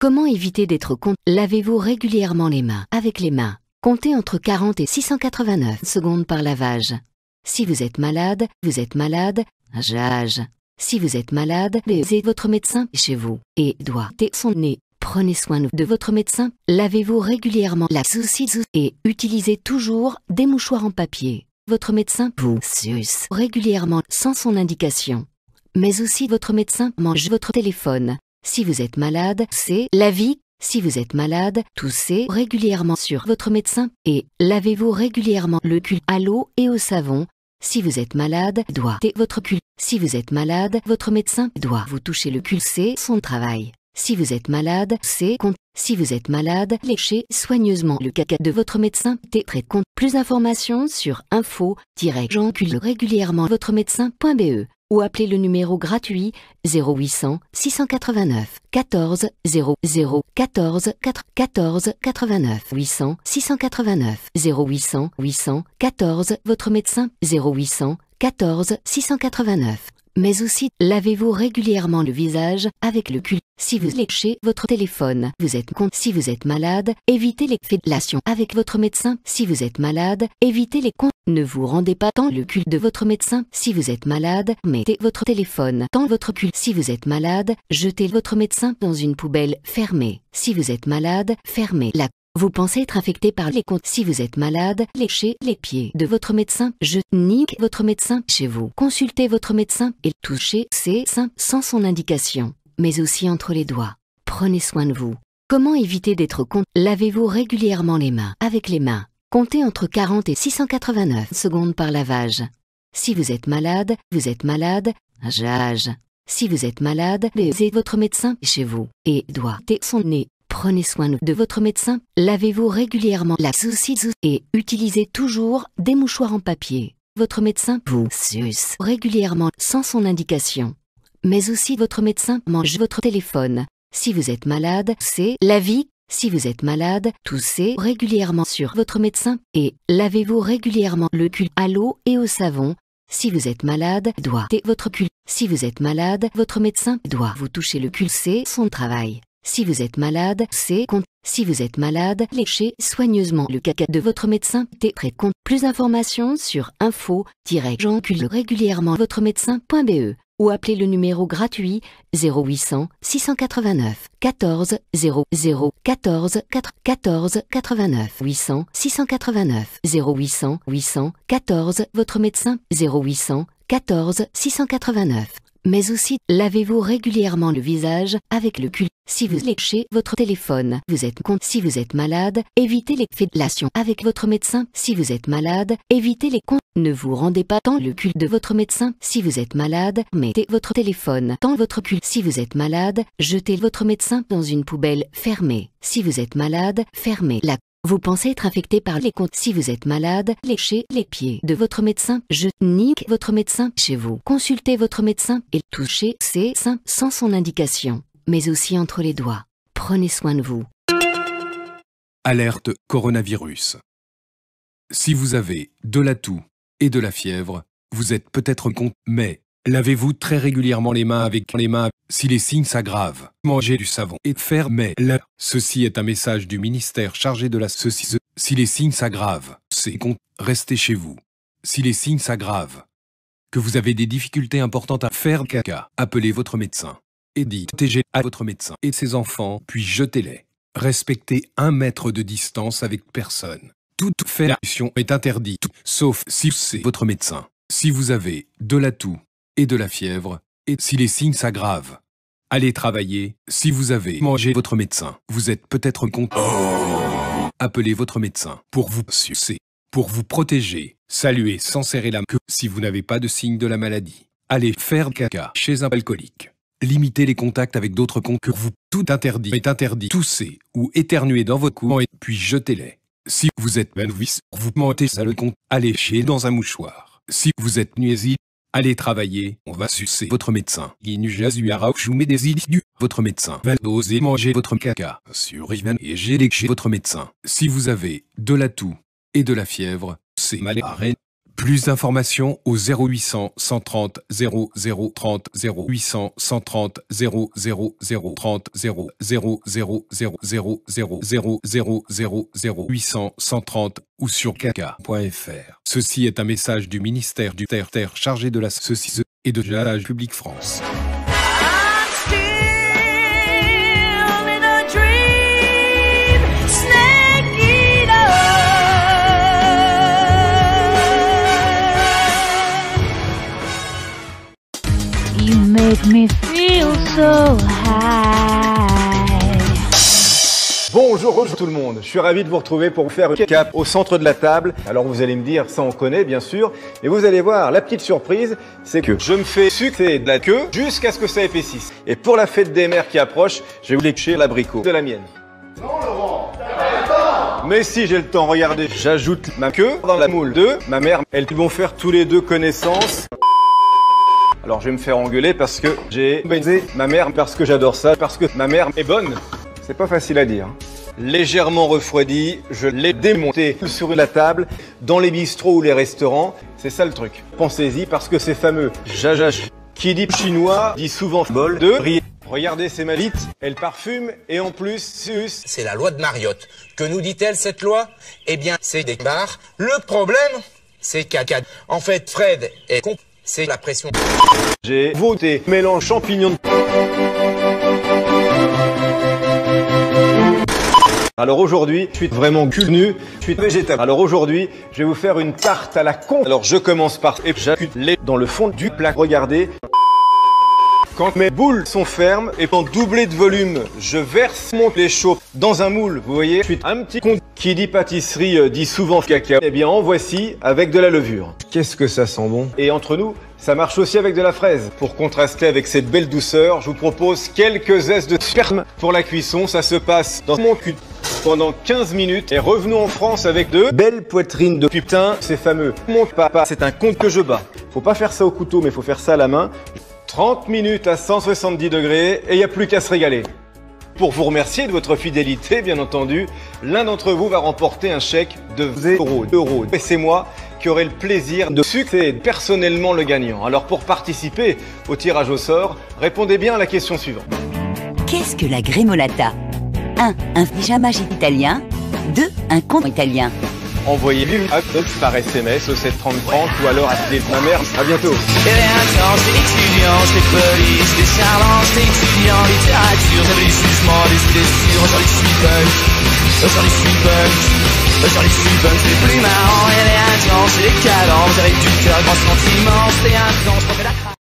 Comment éviter d'être con? Lavez-vous régulièrement les mains avec les mains. Comptez entre 40 et 689 secondes par lavage. Si vous êtes malade, jage. Si vous êtes malade, laissez votre médecin chez vous et doigtez son nez. Prenez soin de votre médecin. Lavez-vous régulièrement la soucis et utilisez toujours des mouchoirs en papier. Votre médecin vous suce régulièrement sans son indication. Mais aussi votre médecin mange votre téléphone. Si vous êtes malade, c'est la vie. Si vous êtes malade, toussez régulièrement sur votre médecin et lavez-vous régulièrement le cul à l'eau et au savon. Si vous êtes malade, doigtez votre cul. Si vous êtes malade, votre médecin doit vous toucher le cul, c'est son travail. Si vous êtes malade, c'est compte. Si vous êtes malade, léchez soigneusement le caca de votre médecin. Très compte. Plus d'informations sur info-jeancule régulièrement votre médecin.be ou appelez le numéro gratuit 0800 689 14 00 14 14 89 800 689 0800 814 votre médecin 0800 14 689. Mais aussi, lavez-vous régulièrement le visage avec le cul. Si vous léchez votre téléphone, vous êtes con. Si vous êtes malade, évitez les fellations avec votre médecin. Si vous êtes malade, évitez les cons. Ne vous rendez pas dans le cul de votre médecin. Si vous êtes malade, mettez votre téléphone dans votre cul. Si vous êtes malade, jetez votre médecin dans une poubelle fermée. Si vous êtes malade, fermez la. Vous pensez être infecté par les comptes. Si vous êtes malade, léchez les pieds de votre médecin. Nique votre médecin chez vous. Consultez votre médecin et touchez ses seins sans son indication, mais aussi entre les doigts. Prenez soin de vous. Comment éviter d'être con? Lavez-vous régulièrement les mains avec les mains. Comptez entre 40 et 689 secondes par lavage. Si vous êtes malade, jage. Si vous êtes malade, laissez votre médecin chez vous et doigtez son nez. Prenez soin de votre médecin. Lavez-vous régulièrement la soucis et utilisez toujours des mouchoirs en papier. Votre médecin vous suce régulièrement sans son indication. Mais aussi votre médecin mange votre téléphone. Si vous êtes malade, c'est la vie. Si vous êtes malade, toussez régulièrement sur votre médecin et lavez-vous régulièrement le cul à l'eau et au savon. Si vous êtes malade, doigtez votre cul. Si vous êtes malade, votre médecin doit vous toucher le cul, c'est son travail. Si vous êtes malade, c'est compte. Si vous êtes malade, léchez soigneusement le caca de votre médecin. Très compte. Plus d'informations sur info-jeancule régulièrement votre médecin.be ou appelez le numéro gratuit 0800 689 14 00 14 14 89 800 689 0800 814 votre médecin 0800 14 689. Mais aussi, lavez-vous régulièrement le visage avec le cul. Si vous léchez votre téléphone, vous êtes con. Si vous êtes malade, évitez les fellations avec votre médecin. Si vous êtes malade, évitez les cons. Ne vous rendez pas dans le cul de votre médecin. Si vous êtes malade, mettez votre téléphone dans votre cul. Si vous êtes malade, jetez votre médecin dans une poubelle fermée. Si vous êtes malade, fermez la. Vous pensez être infecté par les comptes. Si vous êtes malade, léchez les pieds de votre médecin. Nique votre médecin chez vous. Consultez votre médecin et touchez ses seins sans son indication, mais aussi entre les doigts. Prenez soin de vous. Alerte coronavirus. Si vous avez de la toux et de la fièvre, vous êtes peut-être con, mais lavez-vous très régulièrement les mains avec les mains. Si les signes s'aggravent, mangez du savon et fermez-la. Ceci est un message du ministère chargé de la saucisse. Si les signes s'aggravent, c'est con, restez chez vous. Si les signes s'aggravent, que vous avez des difficultés importantes à faire caca, appelez votre médecin et dites à votre médecin et ses enfants, puis jetez-les. Respectez 1 mètre de distance avec personne. Toute fellation est interdite, sauf si c'est votre médecin. Si vous avez de la toux et de la fièvre, et si les signes s'aggravent, allez travailler. Si vous avez mangé votre médecin, vous êtes peut-être con. Appelez votre médecin pour vous sucer, pour vous protéger. Saluez sans serrer la main. Si vous n'avez pas de signe de la maladie, allez faire caca chez un alcoolique. Limitez les contacts avec d'autres cons que vous. Tout interdit est interdit. Toussez ou éternuez dans votre cou et puis jetez-les. Si vous êtes novice, vous mentez sale con, allez chier dans un mouchoir. Si vous êtes nuisible, allez travailler, on va sucer votre médecin. Votre médecin va oser manger votre caca. Sur Ivan et j'ai chez votre médecin. Si vous avez de la toux et de la fièvre, c'est mal arrêté. Plus d'informations au 0800 130 00 30 0800 130 00 30 0 0 0 0 0 0 0 0 0 0 800 130 ou sur kaka.fr. Ceci est un message du ministère du Terre chargé de la Société et de la Public France. You make me feel so high. Bonjour tout le monde, je suis ravi de vous retrouver pour vous faire un cap au centre de la table. Alors vous allez me dire, ça on connaît bien sûr, mais vous allez voir, la petite surprise, c'est que je me fais sucrer de la queue jusqu'à ce que ça épaississe. Et pour la fête des mères qui approche, je vais vous lécher l'abricot de la mienne. Non Laurent, t'as le temps. Mais si j'ai le temps, regardez, j'ajoute ma queue dans la moule de ma mère. Elles vont faire tous les deux connaissance. Alors je vais me faire engueuler parce que j'ai baisé ma mère, parce que j'adore ça, parce que ma mère est bonne. C'est pas facile à dire. Légèrement refroidi, je l'ai démonté sur la table, dans les bistrots ou les restaurants. C'est ça le truc. Pensez-y parce que c'est fameux. Jajash. Qui dit chinois dit souvent bol de riz. Regardez ces malites, elles parfument et en plus sus. C'est la loi de Mariotte. Que nous dit-elle cette loi? Eh bien, c'est des barres. Le problème, c'est caca. En fait, Fred est con. C'est la pression. J'ai voté mélange champignons. Alors aujourd'hui, je suis vraiment cul nu, je suis végétarien. Alors aujourd'hui, je vais vous faire une tarte à la con. Alors je commence par j'accule les dans le fond du plat. Regardez. Quand mes boules sont fermes et en doublé de volume, je verse mon lait chaud dans un moule. Vous voyez, je suis un petit con. Qui dit pâtisserie dit souvent caca. Eh bien en voici avec de la levure. Qu'est-ce que ça sent bon. Et entre nous, ça marche aussi avec de la fraise. Pour contraster avec cette belle douceur, je vous propose quelques zestes de sperme. Pour la cuisson, ça se passe dans mon cul pendant 15 minutes. Et revenons en France avec de belles poitrines de putain. C'est fameux. Mon papa, c'est un conte que je bats. Faut pas faire ça au couteau, mais faut faire ça à la main. 30 minutes à 170 degrés et il n'y a plus qu'à se régaler. Pour vous remercier de votre fidélité, bien entendu, l'un d'entre vous va remporter un chèque de 0 €. Et c'est moi qui aurai le plaisir de succéder personnellement le gagnant. Alors pour participer au tirage au sort, répondez bien à la question suivante. Qu'est-ce que la gremolata? 1. Un pyjama italien. 2. Un conte italien. Envoyez par SMS au 73030 ou alors appelez ma mère. À bientôt. Sur les suivants, c'est plus marrant, et les agents, c'est les calences, avec du cœur, grand sentiment, c'est intense,